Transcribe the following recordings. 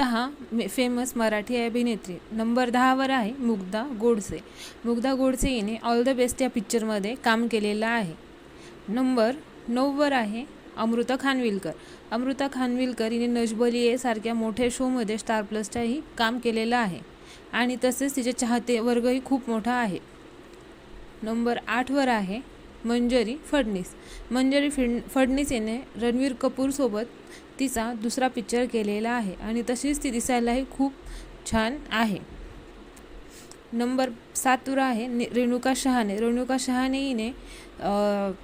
10 famous Marathi अभिनेत्री. Number 10वर आहे मुग्धा गोडसे. मुग्धा गोडसे हिने ऑल द बेस्ट या पिक्चरमध्ये काम केलेलं आहे. नंबर 9वर आहे अमृता खानविलकर. अमृता खानविलकर हिने नजबलिये सारख्या मोठ्या शोमध्ये स्टार प्लसच्याही काम केलेलं आहे आणि तसेच तिचे चाहते वर्गही खूप मोठा आहे. नंबर 8वर आहे मंजरी फडणीस. मंजरी फडणीस हिने रणवीर कपूरसोबत तिचा दुसरा पिक्चर केलेला आहे आणि तशीच ती दिसायलाही खूप छान आहे. नंबर 7वर आहे रेणुका शहाणे. रेणुका शहाणे हिने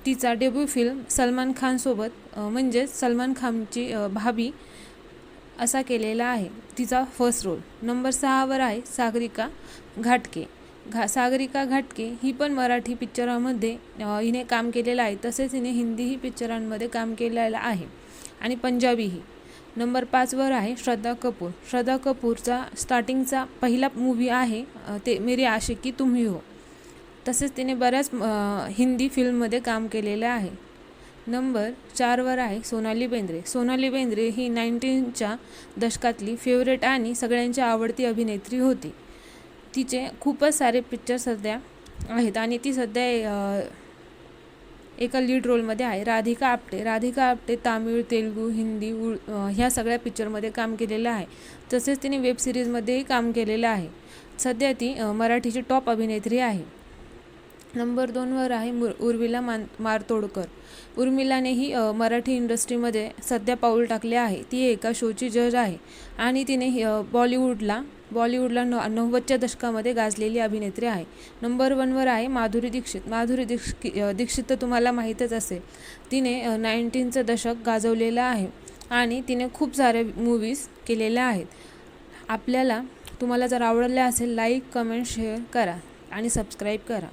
तिचा डेब्यू फिल्म सलमान खानसोबत म्हणजेच सलमान खानची भाभी असा केलेला आहे तिचा फर्स्ट रोल. नंबर 6वर आहे सागरिका घाटगे. सागरिका घाटगे ही पण मराठी पिक्चरामध्ये हिने काम केलेलं आहे. तसेच हिने हिंदीही पिक्चरांमध्ये काम केलेलं आहे आणि पंजाबीही. नंबर 5वर आहे श्रद्धा कपूर. श्रद्धा कपूरचा स्टार्टिंगचा पहिला मूवी आहे ते मेरी आशिकी तुम ही हो. तसेच तिने बऱ्याच हिंदी फिल्ममध्ये काम केलेलं आहे. नंबर 4वर आहे सोनाली बेंद्रे. सोनाली बेंद्रे ही 19च्या दशकातली फेवरेट आणि सगळ्यांची आवडती अभिनेत्री होती. तिचे खूपच सारे पिक्चर सध्या आहेत आणि ती सध्या एका लीड रोलमध्ये आहे. राधिका आपटे. राधिका आपटे तामिळ, तेलुगू, हिंदी, ह्या सगळ्या पिक्चरमध्ये काम केलेलं आहे. तसेच तिने वेब सिरीजमध्येही काम केलेलं आहे. सध्या ती मराठीची टॉप अभिनेत्री आहे. नंबर 2वर आहे उर्मिला मातोंडकर. उर्मिलानेही मराठी इंडस्ट्रीमध्ये सध्या पाऊल टाकले आहे. ती एका शोची जज आहे आणि तिने बॉलिवूडला 90च्या दशकामध्ये गाजलेली अभिनेत्री आहे. नंबर 1वर आहे माधुरी दीक्षित. माधुरी दीक्षित तर तुम्हाला माहीतच असेल. तिने 19चं दशक गाजवलेलं आहे आणि तिने खूप सारे मूवीज केलेल्या आहेत. तुम्हाला जर आवडले असेल लाईक, कमेंट, शेअर करा आणि सबस्क्राईब करा.